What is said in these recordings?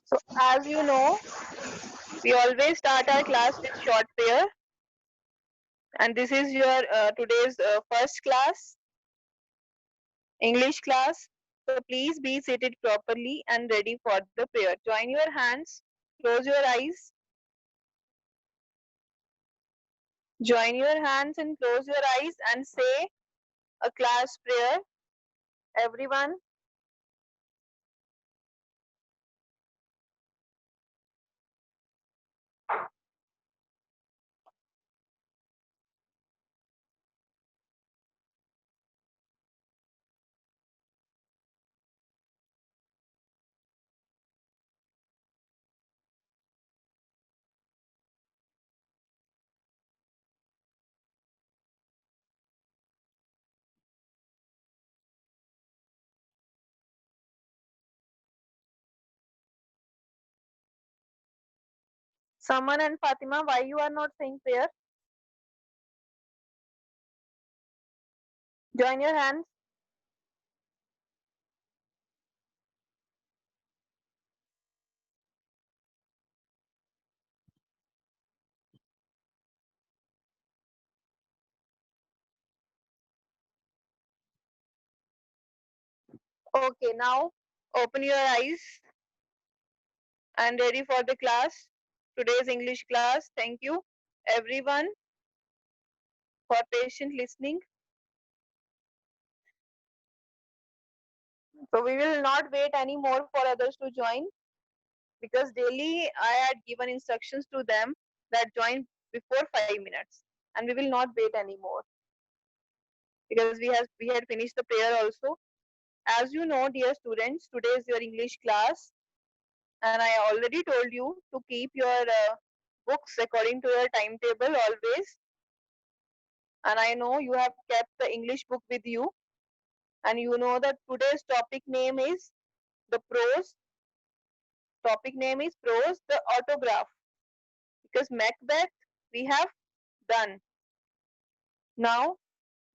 So as you know, we always start our class with short prayer, and this is your today's first class, English class. So please be seated properly and ready for the prayer. Join your hands, close your eyes. Join your hands and close your eyes and say a class prayer. Everyone. Saman and Fatima, why you are not saying prayer? Join your hands. Okay, now open your eyes and ready for the class. Today's English class. Thank you, everyone, for patient listening. So we will not wait anymore for others to join, because daily I had given instructions to them that join before 5 minutes, and we will not wait anymore because we had finished the prayer also. As you know, dear students, today is your English class, and I already told you to keep your books according to your timetable always. And I know you have kept the English book with you, and you know that today's topic name is the prose. Topic name is prose, the autograph, because Macbeth we have done. Now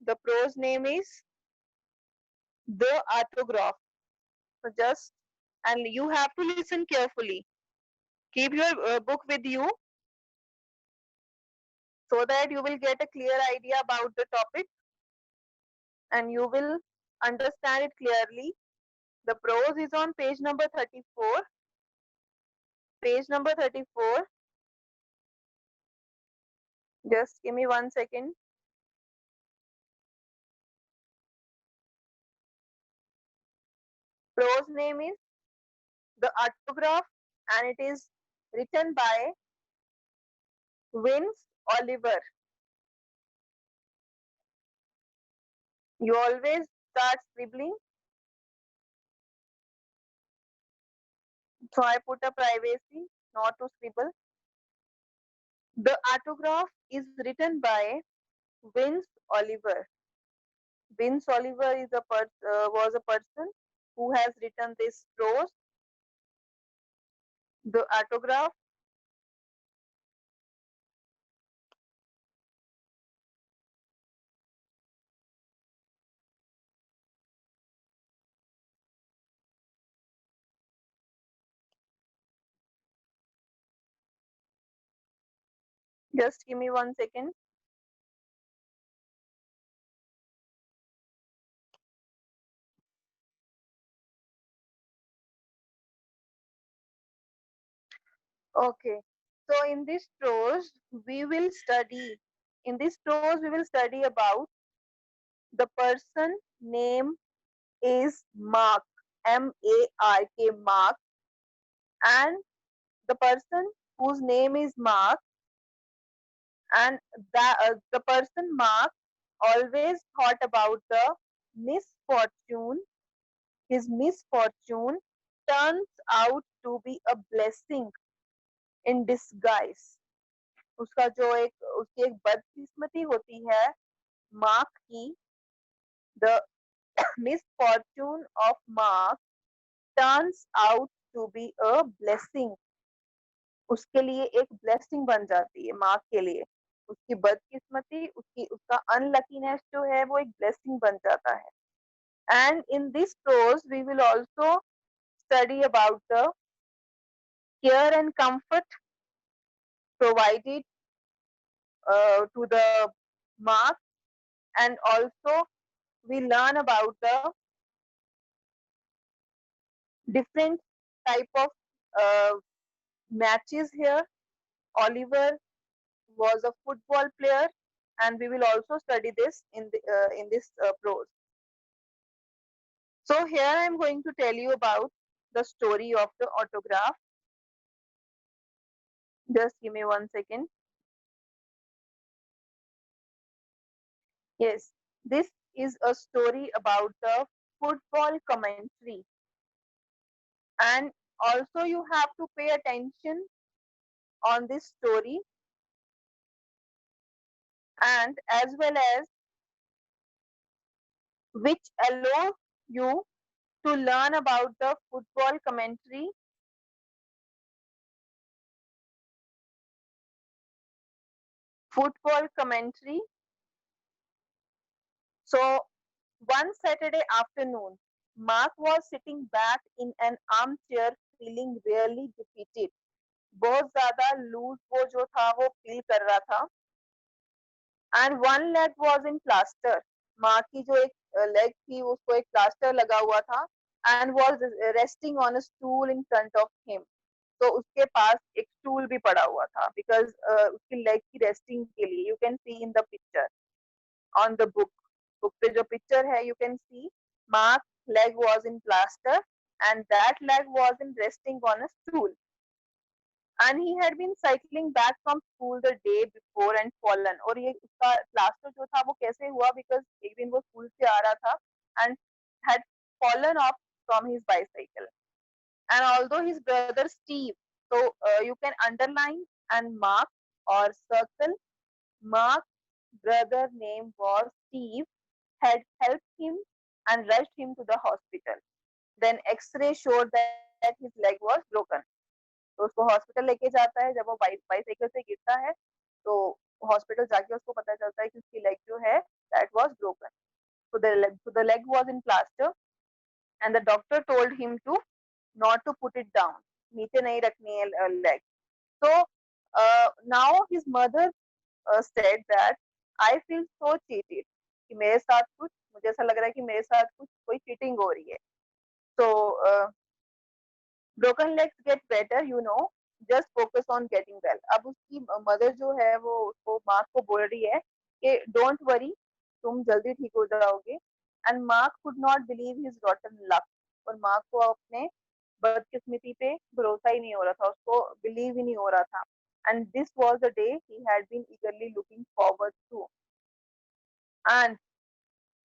the prose name is the autograph. So just, and you have to listen carefully. Keep your book with you so that you will get a clear idea about the topic and you will understand it clearly. The prose is on page number 34. Page number 34. Just give me 1 second. Prose name is the autograph, and it is written by Vince Oliver. You always start scribbling. So I put a privacy, not to scribble. The autograph is written by Vince Oliver. Vince Oliver is was a person who has written this prose, the autograph. Just give me 1 second. Okay. So in this prose, we will study. In this prose, we will study about the person name is Mark, M-A-R-K, Mark, and the person whose name is Mark, and the person Mark always thought about the misfortune. His misfortune turns out to be a blessing in disguise. उसका जो एक उसकी एक बदकिस्मती होती है mark की, the misfortune of Mark turns out to be a blessing. उसके लिए एक ब्लेसिंग बन जाती है मार्क के लिए. उसकी बदकिस्मती, उसका अनलकीनेस जो है वो एक ब्लेसिंग बन जाता है. And in this prose, we will also study about the care and comfort provided to the Mark, and also we learn about the different type of uh, matches here. Oliver was a football player, and we will also study this in this prose. So here I am going to tell you about the story of the autograph. Just give me 1 second. Yes, this is a story about the football commentary, and also you have to pay attention on this story, and as well as which allow you to learn about the football commentary. So one Saturday afternoon, Mark was sitting back in an armchair feeling really defeated. बहुत ज़्यादा loose वो जो था वो feel कर रहा था, and one leg was in plaster. माँ की जो एक लेग थी उसको एक प्लास्टर लगा हुआ था, and was resting on a stool in front of him. तो उसके पास एक स्टूल भी पड़ा हुआ था, बिकॉज उसकी लेग की रेस्टिंग के लिए. You can see in the picture on the book. Book पे जो पिक्चर है, you can see Mark leg was in plaster and that leg was in resting on a stool, and he had been cycling back from school the day before and fallen. और ये उसका plaster जो था वो कैसे हुआ, because एक दिन वो स्कूल से आ रहा था and had fallen off from his bicycle. And although his brother Steve, so you can underline and mark or circle, Mark brother name was Steve, had helped him and rushed him to the hospital. Then X-ray showed that his leg was broken. तो उसको hospital लेके जाता है. जब वो bicycle से गिरता है तो हॉस्पिटल जाके उसको पता चलता है कि उसकी लेग जो है that was broken. So the leg was in plaster and the doctor told him to not to put it down. नीचे नहीं रखनी है leg. So now his mother said that I feel so cheated. कि मेरे साथ कुछ मुझे ऐसा लग रहा है कि मेरे साथ कुछ कोई चीटिंग हो रही है. So broken legs get better, you know, just focus on getting well. अब उसकी मदर जो है वो उसको मार्क को बोल रही है कि डोंट वरी, तुम जल्दी ठीक हो जाओगे. And mark could not believe his रॉटन luck. और मार्क को अपने बदकिस्मती पे भरोसा ही नहीं हो रहा था, उसको बिलीव ही नहीं हो रहा था. And this was the day he had been eagerly looking forward to, and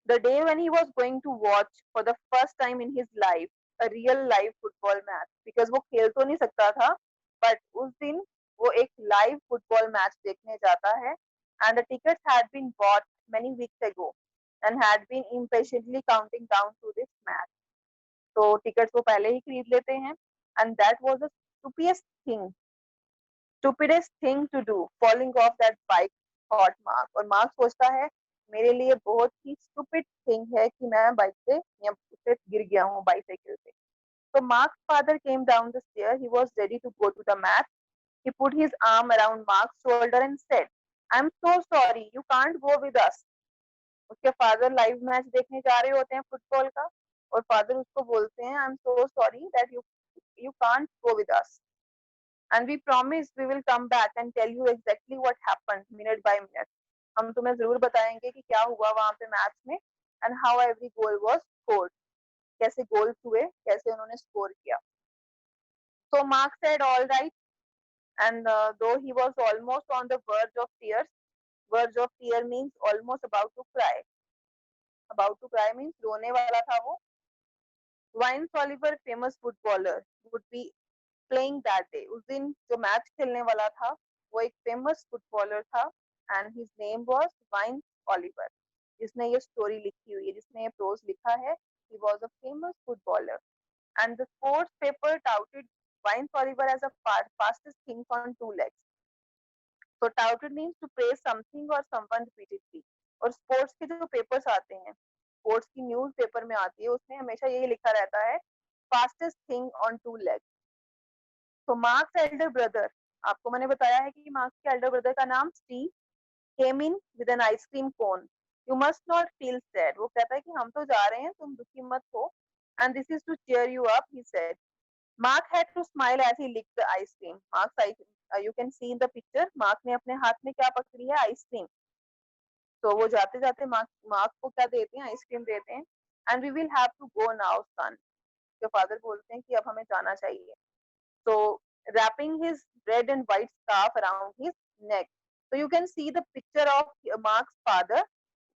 the day when he was going to watch for the first time in his life a real live football match, because वो खेल तो नहीं सकता था, but उस दिन वो एक live football match देखने जाता है. And the tickets had been bought many weeks ago and had been impatiently counting down to this match. तो tickets वो पहले ही खरीद लेते हैं. And that was the stupidest thing to do, falling off that bike, thought Mark. और mark सोचता है मेरे लिए बहुत ही stupid thing है कि मैं बाइक से या उससे गिर गया हूँ बाइसाइकिल से. So Mark's father came down the stair. He was ready to go to the match. He put his arm around Mark's shoulder and said, "I'm so sorry, you can't go with us." उसके father live match देखने जा रहे होते हैं football का, और father उसको बोलते हैं, "I'm so sorry that you can't go with us. And we promise we will come back and tell you exactly what happened minute by minute." हम तुम्हें जरूर बताएंगे कि क्या हुआ वहां पे मैच में, and how every goal was scored. कैसे गोल्स हुए, कैसे उन्होंने स्कोर किया. So Mark said all right, and though he was almost on the verge of tear means almost about to cry. About to cry means रोने वाला था वो. Vince Oliver, famous footballer, would be playing that day. उस दिन जो match खेलने वाला था वो एक फेमस फुटबॉलर था, and his name was wine Oliver. जिसने ये स्टोरी लिखी हुई है, जिसने ये प्रोज लिखा है, he was a famous footballer. And the sports paper touted Vine Oliver as a fastest thing on two legs. तो touted means to praise something or someone repeatedly. और स्पोर्ट्स के जो पेपर्स आते हैं स्पोर्ट्स की news paper में आती है, उसमें हमेशा यही लिखा रहता है फास्टेस्ट थिंग ऑन 2 legs। तो मार्क्स एल्डर ब्रदर, आपको मैंने बताया है कि मार्क्स के एल्डर ब्रदर का नाम Steve, came in with an ice cream cone. You must not feel sad, वो कहता है कि हम तो जा रहे हैं, तुम दुखी मत हो, and this is to cheer you up, he said. Mark had to smile as he licked the ice cream. You can see in the picture, Mark ने अपने हाथ में क्या पकड़ी है, आइसक्रीम। तो वो जाते जाते मार्क मार्क को क्या देते हैं, आइसक्रीम देते हैं। And we will have to go now son, उसके फादर बोलते हैं कि अब हमें जाना चाहिए। So wrapping his red and white scarf around his neck. So you can see the picture of Mark's father.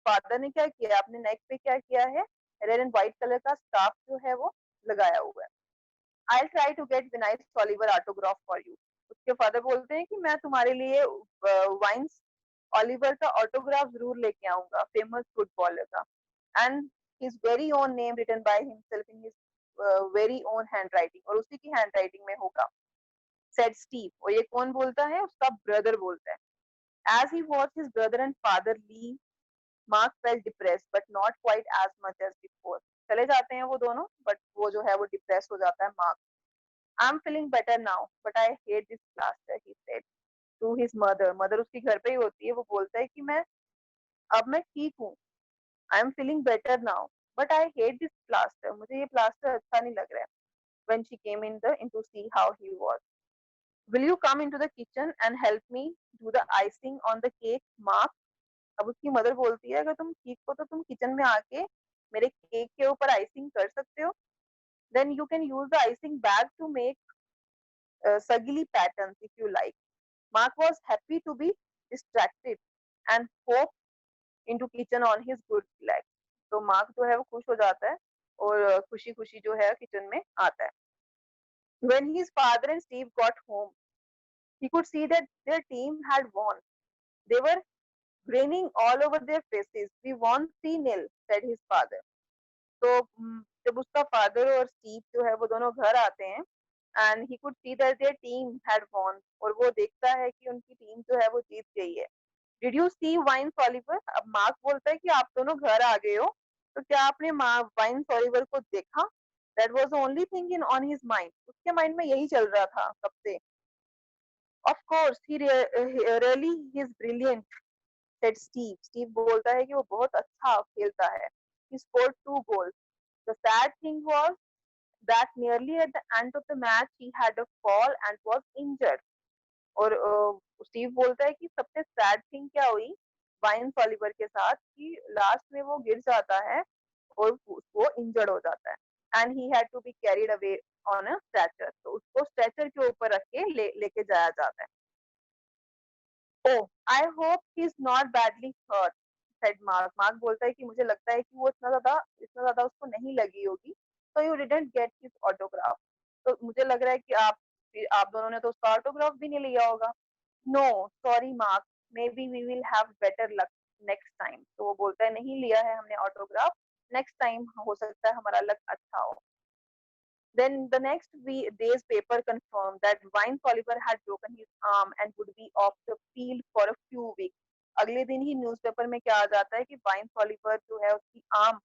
Father ने क्या किया, अपने नेक पे क्या किया है, रेड एंड व्हाइट कलर का स्कार्फ जो है वो लगाया हुआ है। I'll try to get Vinay Oliver autograph for you. उसके फादर बोलते हैं कि मैं तुम्हारे लिए वाइन्स ओलिवर का ऑटोग्राफ जरूर लेके आऊंगा, फेमस फुटबॉलर का। And his very own name written by himself in his very own handwriting, और उसी की हैंडराइटिंग में होगा, said Steve। और ये कौन बोलता है, उसका ब्रदर बोलता है। As he watched his brother and father leave, Mark felt depressed, but not quite as much as before। चले जाते हैं वो दोनों, but वो जो है वो डिप्रेस हो जाता है mark. I'm feeling better now, but I hate this plaster, he said to his mother। Mother उसकी घर पे ही होती है, वो बोलता है कि मैं ठीक हूँ। I am feeling better now, but I hate this plaster, मुझे ये प्लास्टर अच्छा नहीं लग रहा है। When she came in to see how he was, will you come into the kitchen and help me do the icing on the cake, Mark? अब उसकी mother बोलती है, अगर तुम ठीक हो तो तुम किचन में आके मेरे केक के ऊपर आइसिंग कर सकते हो। Then you can use the icing bag to make sugly patterns if you like। Mark was happy to be distracted and hope into kitchen on his good leg। तो mark जो है वो खुश हो जाता है और खुशी खुशी जो है किचन में आता है। When his father and Steve got home, he could see that their team had won। They were grinning all over their faces। We won 3-0, said his father। तो जब उसका फादर और स्टीव जो है वो दोनों घर आते हैं, and he could see that their team had won, और वो देखता है कि उनकी टीम जो है वो जीत गई है। Did you see Vine Sullivan? अब मार्क बोलता है कि आप दोनों घर आ गए हो, तो क्या आपने वाइन सॉलिवर को देखा? That was the only thing in on his mind, उसके माइंड में यही चल रहा था कब से। Of course he really he is brilliant, said Steve. Steve बोलता है कि वो बहुत अच्छा खेलता है। He scored 2 goals। The sad thing was that nearly at the end of the match he had a fall and was injured। और Steve बोलता है कि सबसे सैड थिंग क्या हुई वाइन सॉलिवर के साथ, कि लास्ट में वो गिर जाता है और वो इंजर्ड हो जाता है। And he had to be carried away on a stretcher, तो उसको स्ट्रेचर के ऊपर रख के लेके जाया जाता है। Oh I hope he is not badly hurt, said Mark. Mark बोलता है कि मुझे लगता है कि वो इतना ज्यादा उसको नहीं लगी होगी। तो you didn't get his autograph, तो मुझे लग रहा है कि आप दोनों ने तो उसका ऑटोग्राफ भी नहीं लिया होगा। No sorry Mark, maybe we will have better luck next time. तो वो बोलता है नहीं लिया है हमने ऑटोग्राफ, नेक्स्ट टाइम हो सकता है हमारा लक अच्छा हो। Then the next day's paper confirmed that Vince Oliver had broken his arm and would be off the field for a few weeks। अगले दिन ही न्यूज़पेपर में क्या आ जाता है कि वाइन ऑलिवर जो है उसकी आर्म,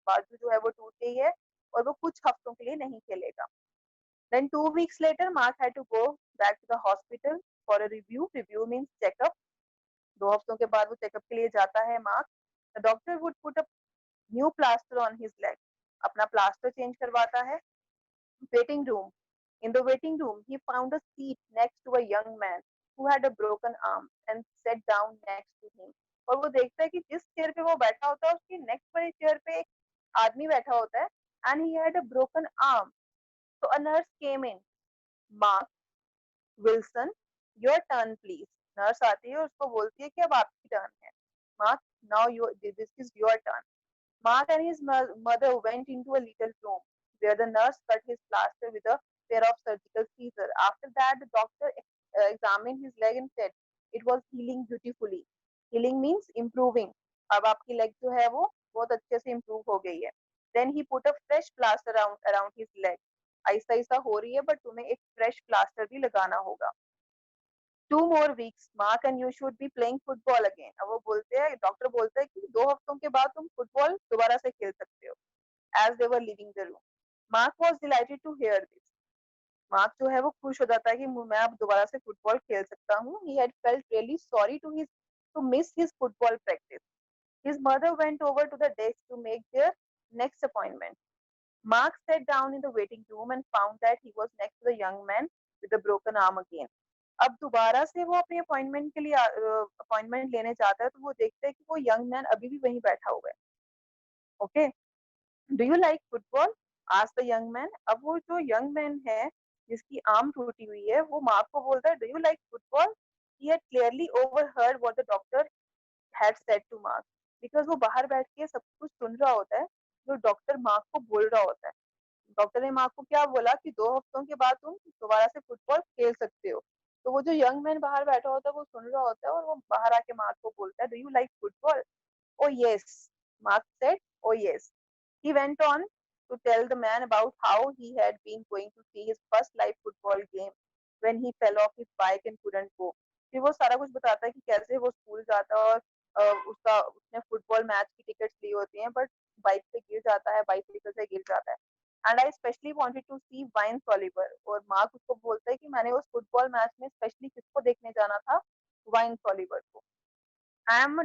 बाजू जो है वो टूट गई है और वो कुछ हफ्तों के लिए नहीं खेलेगा। Then 2 weeks later, Mark had to go back to the hospital for a review। Review means checkup। 2 हफ्तों के बाद वो चेकअप के लिए जाता है mark. The doctor would put a new plaster on his leg। अपना प्लास्टर चेंज करवाता है। Waiting room। In the waiting room, he found a seat next to a young man who had a broken arm and sat down next to him। और वो देखता है कि जिस chair पे वो बैठा होता है उसकी नेक्स्ट वाली चेयर पे एक आदमी बैठा होता है, and he had a broken arm। So a nurse came in। Mark, Wilson, your turn please। Nurse आती है और उसको बोलती है कि अब आपकी टर्न है। Mark, now this is your turn। Mark and his mother went into a little room where the nurse cut his plaster with a pair of surgical scissors। After that, the doctor examined his leg and said it was healing beautifully। Healing means improving। अब आपकी leg जो है वो बहुत अच्छे से improve हो गई है। Then he put a fresh plaster around his leg। ऐसा ऐसा हो रही है, but तुम्हें एक fresh plaster भी लगाना होगा। 2 more weeks Mark and you should be playing football again. अब वो बोलते हैं, डॉक्टर बोलता है कि 2 हफ्तों के बाद तुम फुटबॉल दोबारा से खेल सकते हो. As they were leaving the room, Mark was delighted to hear this. Mark जो है वो खुश हो जाता है कि मैं अब दोबारा से फुटबॉल खेल सकता हूँ. He had felt really sorry to miss his football practice. His mother went over to the desk to make their next appointment. Mark sat down in the waiting room and found that he was next to the young man with the broken arm again. अब दोबारा से वो अपनी appointment के लिए appointment लेने जाता है तो वो देखता है कि वो यंग मैन अभी भी वहीं बैठा हुआ है. Okay, do you like football, asked the young man. अब वो जो यंग मैन है जिसकी आर्म टूटी हुई है वो मार्क को बोलता है, do you like football. He had clearly overheard what the doctor had said to Mark, because वो बाहर बैठ के सब कुछ सुन रहा होता है जो डॉक्टर मार्क को बोल रहा होता है. डॉक्टर ने मार्क को क्या बोला कि 2 हफ्तों के बाद तुम दोबारा से फुटबॉल खेल सकते हो. तो वो जो यंग मैन बाहर बैठा होता है वो सुन रहा होता है और वो बाहर आके मार्क को बोलता है, do you like football. O yes, mark said, O yes. He went on to tell the man about how he had been going to see his first live football game when he fell off his bike and couldn't go. फिर वो सारा कुछ बताता है कि कैसे वो school जाता है और उसने फुटबॉल मैच की टिकट्स ली होती हैं बट बाइक से गिर जाता है, बाइसिकल से गिर जाता है. And I specially wanted to see Vines Oliver. और मार्क उसको बोलता है कि मैंने उस फुटबॉल मैच में स्पेशली किसको देखने जाना था, वाइन्स ओलिवर को. I am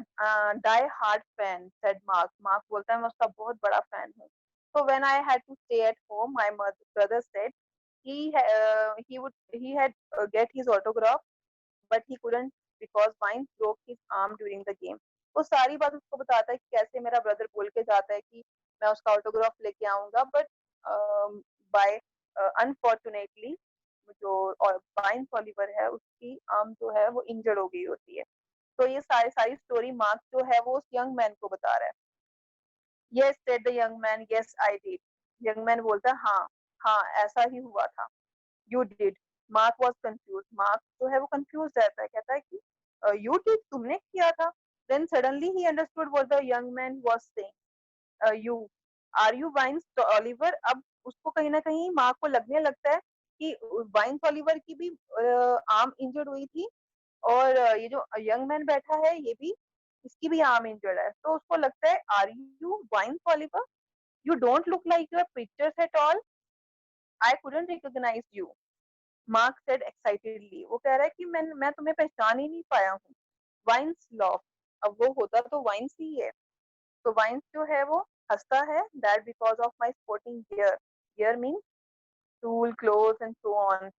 die hard fan said Mark. Mark बोलता है मैं उसका बहुत बड़ा फैन हूँ. So when I had to stay at home, my brother said he had get his autograph, but he couldn't because Vines broke his arm during the game. वो सारी बात उसको बताता है कि कैसे मेरा ब्रदर बोल के जाता है कि मैं उसका ऑटोग्राफ लेके आऊंगा, बट बाय अनफॉर्चुनेटली जो वाइन्स ओलिवर है उसकी आर्म जो है वो इंजर्ड हो गई होती है. तो ये सारी सारी स्टोरी मार्क जो है वो उस यंग मैन को बता रहा है. Yes said the young man, yes I did. Young man बोलता है हाँ हाँ ऐसा ही हुआ था. You did. Mark was confuse. Mark जो है वो कंफ्यूज रहता है, कहता है कि यू डिड, तुमने किया था. Then suddenly he understood what the young man was saying. You are you Vines Oliver. अब उसको कहीं ना कहीं मार्क को लगने लगता है कि वाइन्स ओलिवर की भी आर्म इंजर्ड हुई थी और ये जो यंग मैन बैठा है ये भी, इसकी भी आर्म इंजर्ड है. तो उसको लगता है, are you Vines Oliver, you don't look like your pictures at all, I couldn't recognise you. Mark said excitedly. वो कह रहा है कि मैं तुम्हें पहचान ही नहीं पाया हूँ. Vines laugh. अब वो होता तो वाइन्स ही है. तो वाइन्स जो है वो हंसता है, that because of my sporting gear. Gear mean tool, cloth and so on.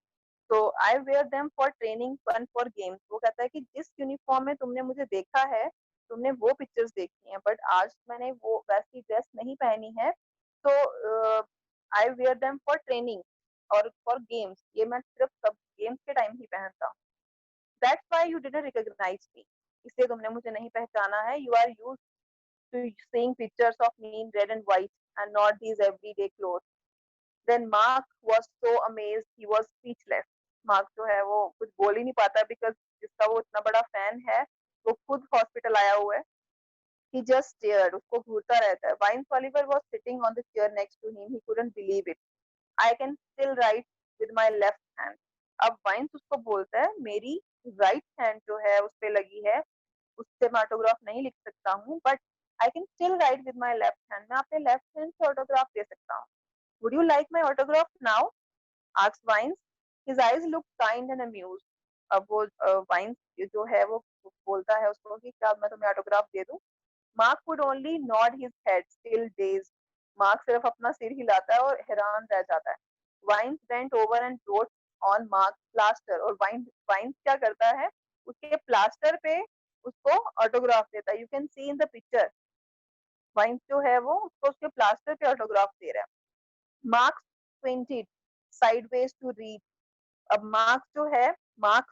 तो I wear them for training one for games. वो कहता है कि जिस यूनिफॉर्म में तुमने मुझे देखा है, तुमने वो पिक्चर्स देखी हैं, बट आज मैंने वो वैसी ड्रेस नहीं पहनी है. तो I wear them for training और फॉर गेम्स. ये मैं सिर्फ सब गेम्स के टाइम ही पहनता हूँ. That's why you didn't recognize me. इसलिए तुमने मुझे नहीं पहचाना है. You are used to seeing pictures of me in red and white and not these everyday clothes. Then Mark was so amazed he was speechless. Mark जो है वो कुछ बोल ही नहीं पाता बिकॉज जिसका वो इतना बड़ा फैन है वो खुद हॉस्पिटल आया हुआ है. He just stared. उसको घूरता रहता है. Vines Oliver was sitting on the chair next to him. He couldn't believe it. I can still write with my left hand. अब वाइन्स उसको बोलता है मेरी राइट हैंड जो है उस पे लगी है, उससे मैं ऑटोग्राफ नहीं लिख सकता हूँ, but I can still right with my left hand. मैं अपने लेफ्ट हैंड से ऑटोग्राफ दे सकता हूँ. Would you like my autograph now? asked Vines. His eyes looked kind and amused. अब वो वाइन्स जो है वो बोलता है उसको कि क्या मैं तुम्हें ऑटोग्राफ दे दूं. Mark could only nod his head, still dazed. Mark सिर्फ अपना सिर हिलाता है और हैरान रह जाता है. Vines bent over and wrote on Mark's plaster. और वाइन्स क्या करता है, उसके प्लास्टर पे उसको ऑटोग्राफ देता है. You can see in the picture. Vines जो है वो उसको उसके प्लास्टर पे ऑटोग्राफ दे रहा है. Mark squinted sideways to read. अब मार्क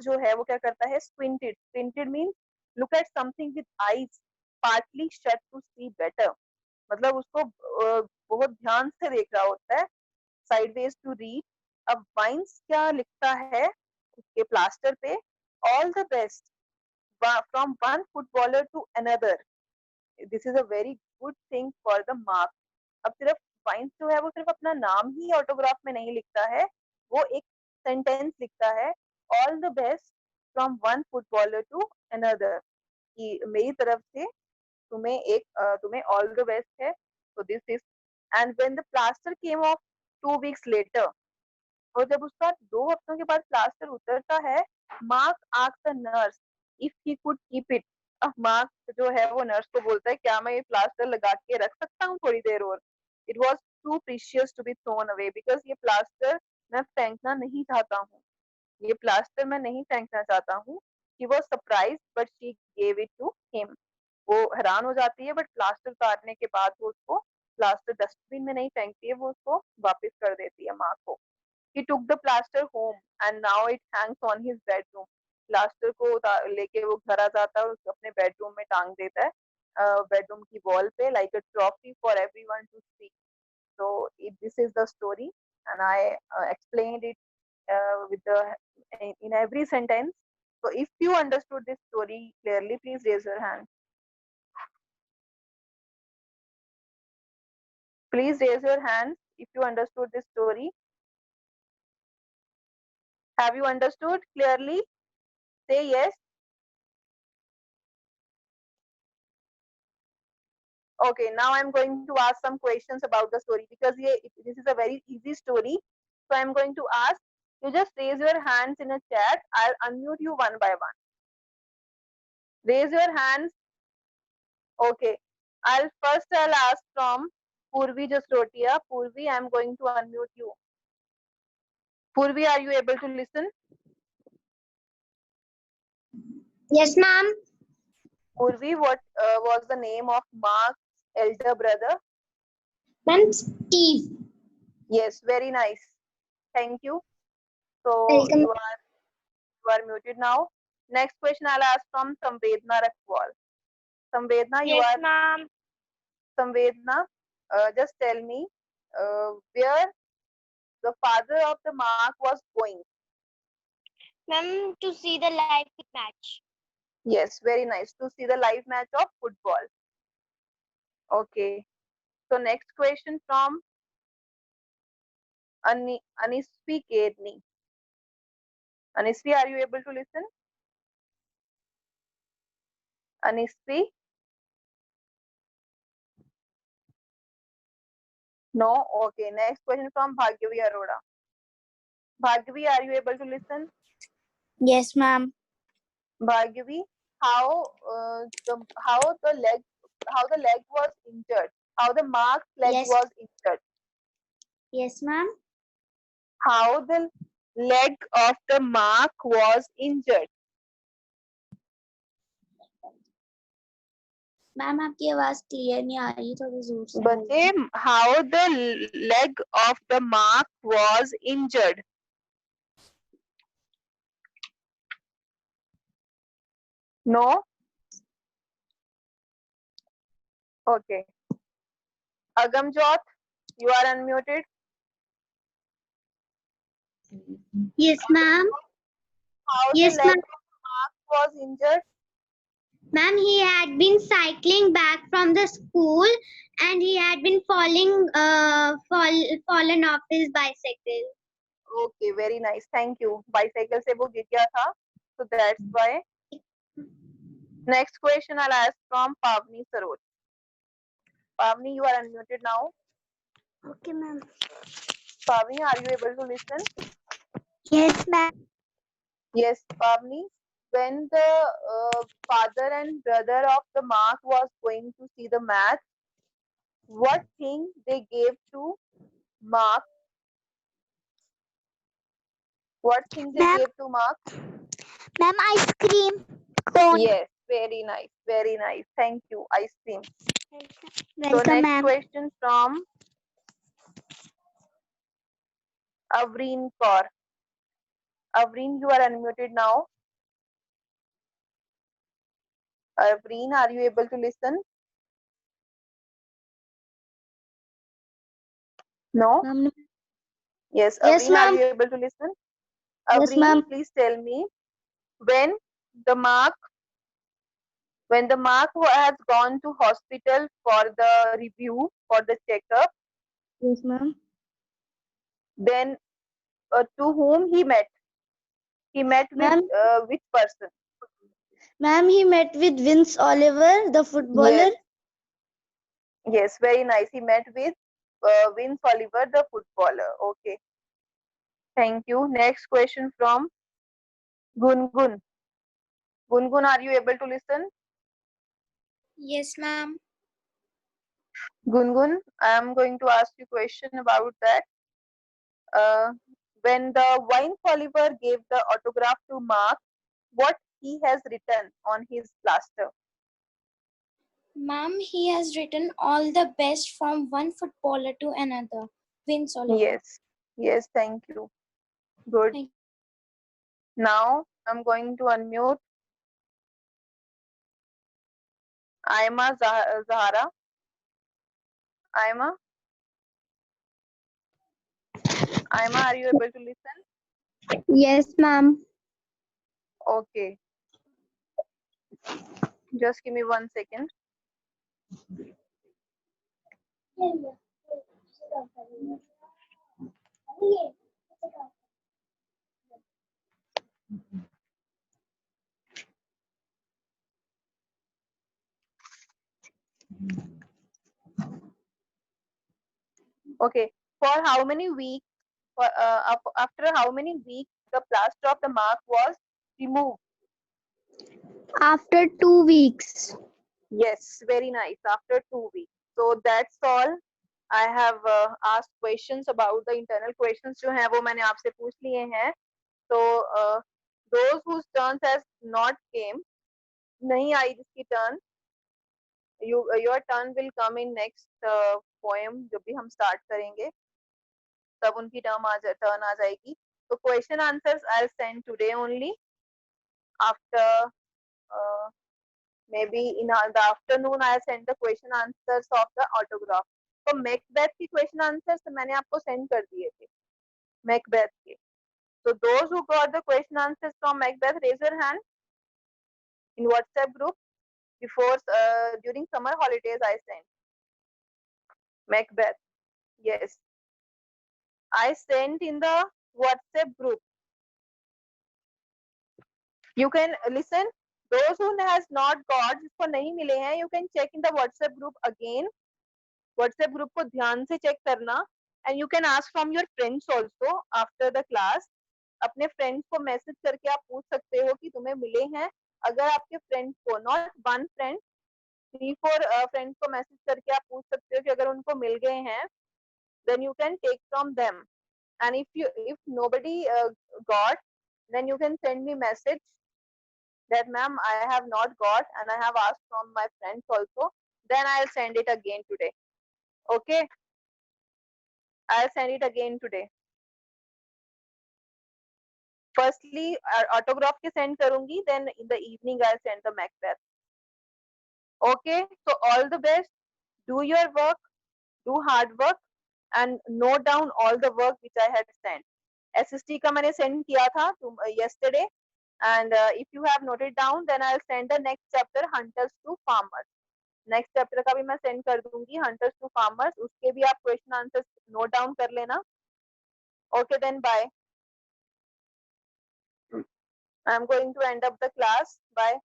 जो है वो क्या करता है, squinted means look at something with eyes partly shut to see better. मतलब उसको बहुत ध्यान से देख रहा होता है. sideways to read. अब वाइन्स क्या लिखता है उसके प्लास्टर पे, all the best from one footballer to another. This is a very good thing for the mark. अब सिर्फ वाइन्स जो है वो सिर्फ अपना नाम ही ऑटोग्राफ में नहीं लिखता है, वो एक सेंटेंस लिखता है, all the best from one footballer to another कि मेरी तरफ से तुम्हें all the best है. So this is, and when the plaster came off 2 weeks later, और जब उसका 2 हफ्तों के बाद प्लास्टर उतरता है, mark asked the nurse if he could keep it. Mark जो है वो नर्स को बोलता है क्या मैं ये प्लास्टर लगा के रख सकता हूँ थोड़ी देर और. It was too precious to be thrown away because ये प्लास्टर मैं फेंकना नहीं चाहता हूँ. ये प्लास्टर मैं नहीं फेंकना चाहता हूँ. He was surprise but she gave it to him. वो हैरान हो जाती है बट प्लास्टर उतारने के बाद वो उसको प्लास्टर डस्टबिन में नहीं फेंकती है, वो उसको वापस कर देती है माँ को. He took the plaster home and now it hangs on his bedroom. Plaster को लेके वो घर आ जाता है और अपने बेडरूम में टांग देता है, बेडरूम की वॉल पे, like a trophy for everyone to see. So this is the story and I explained it with the in every sentence. So if you understood this story clearly, please raise your hand. Please raise your hands if you understood this story. Have you understood clearly? Say yes. Okay, now I'm going to ask some questions about the story because this is a very easy story. So I'm going to ask, you just raise your hands in a chat. I'll unmute you one by one. Raise your hands. Okay. I'll ask from Purvi Jasrotia. Purvi, I'm going to unmute you. Purvi, are you able to listen? Yes, ma'am. Purvi, what was the name of Mark's elder brother? Ma'am, Steve. Yes, very nice. Thank you. So Welcome. you are muted now. Next question I'll ask from Samvedna Rakwal. Samvedna, you Yes, are ma'am. Samvedna. Just tell me where the father of the Mark was going. Ma'am, to see the live match. Yes, very nice. To see the live match of football. Okay. So next question from Anisvi Kedni. Anisvi, are you able to listen? Anisvi? No? Okay. Next question from Bhagyavi Arora. Bhagyavi, are you able to listen? Yes, ma'am. Bhargavi, how the leg was injured? How the Mark's leg Yes. was injured? Yes, ma'am. How the leg of the Mark was injured? Ma'am आपकी आवाज clear नहीं आ रही, थोड़ी जोर से बच्चे, how the leg of the Mark was injured? No? Okay. Agamjot, you are unmuted. Yes, ma'am. How Yes, the leg of Mark was injured? Ma'am, he had been cycling back from the school and he had been fallen off his bicycle. Okay, very nice. Thank you. Bicycle से वो गिर गया था, so that's why. Next question I'll ask from Pavni Saroj. Pavni, you are unmuted now. Okay, ma'am. Pavni, are you able to listen? Yes, ma'am. Yes, Pavni. When the father and brother of the Mark was going to see the match, what thing they gave to Mark? What thing they gave to Mark? Ma'am, ice cream. Yes, very nice, very nice. Thank you. Ice cream. So Welcome, next ma'am. question from Avreen Kaur. Avreen, you are unmuted now. Avreen, are you able to listen? No? Yes, Yes, Avreen, are ma'am. you able to listen? Yes, Avreen, ma'am. please tell me when the Mark has gone to hospital for the review, for the checkup, Yes, ma'am. then to whom he met? He met with Ma'am, which person? ma'am, he met with Vince Oliver, the footballer. Yes. Yes, very nice. He met with Vince Oliver, the footballer. Okay. Thank you. Next question from Gungun. Gungun, are you able to listen? Yes, ma'am. Gungun, I am going to ask you a question about that. Uh, when the Vince Oliver gave the autograph to Mark, what he has written on his plaster? Ma'am, he has written all the best from one footballer to another. Vince Oliver. Yes. Yes, thank you. Good. Thank- Now I'm going to unmute Aima Zahara. Aima, Aima, are you able to listen? Yes, ma'am. Okay. Just give me 1 second. Okay. For how many weeks? After how many weeks the plaster of the mark was removed? After 2 weeks. Yes, very nice. After 2 weeks. So that's all. I have asked questions about the internal questions जो हैं वो मैंने आपसे पूछ लिए हैं. So those whose turns has not came, नहीं आई जिसकी turn, your turn will come in next poem जब भी हम start करेंगे तब उनकी turn आ जाएगी. So question answers I'll send today only after maybe in the afternoon I'll send the question answers of the autograph. तो Macbeth की question answers मैंने आपको send कर दिए थे Macbeth के. So those who got the question answers from Macbeth, raise your hand in WhatsApp group. Before during summer holidays I sent Macbeth. Yes, I sent in the WhatsApp group. You can listen. Those who has not got, जिसको नहीं मिले हैं, you can check in the WhatsApp group again. WhatsApp group को ध्यान से check करना. And you can ask from your friends also after the class. अपने friends को message करके आप पूछ सकते हो कि तुम्हें मिले हैं. अगर आपके friends को not one friend 3-4 friends को message करके आप पूछ सकते हो कि अगर उनको मिल गए हैं, then you can take from them. And if nobody got, then you can send me message that ma'am I have not got and I have asked from my friends also. Then I'll send it again today. Okay, I'll send it again today. Firstly autograph के send करूंगी, then in the evening I'll send the Macbeth. Okay, so all the best. Do your work, do hard work and note down all the work which I had sent. SST का मैंने send किया था yesterday, and if you have noted down, then I'll send the next chapter Hunters to Farmers. Next chapter का भी मैं send कर दूंगी Hunters to Farmers. उसके भी आप question answers note down कर लेना. Okay, then bye. I'm going to end up the class. Bye.